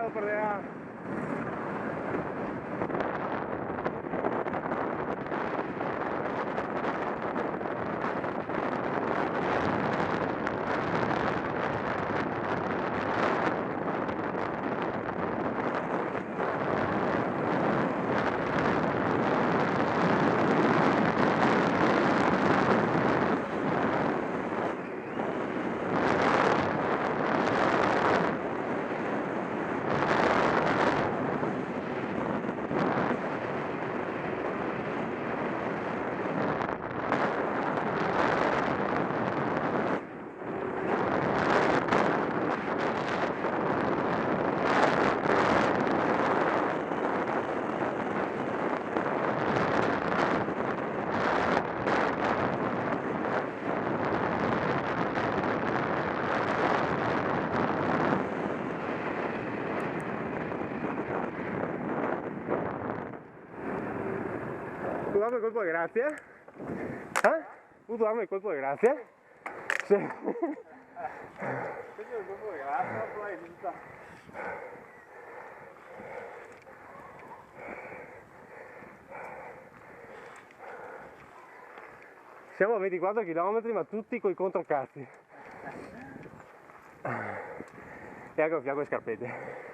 lo perderà. Darmi il colpo di grazia? Darmi il colpo di grazia? Sì. Quindi il colpo di grazia, poi è tutta. Siamo a 24 km ma tutti coi controcazzi. E anche a fianco le scarpette.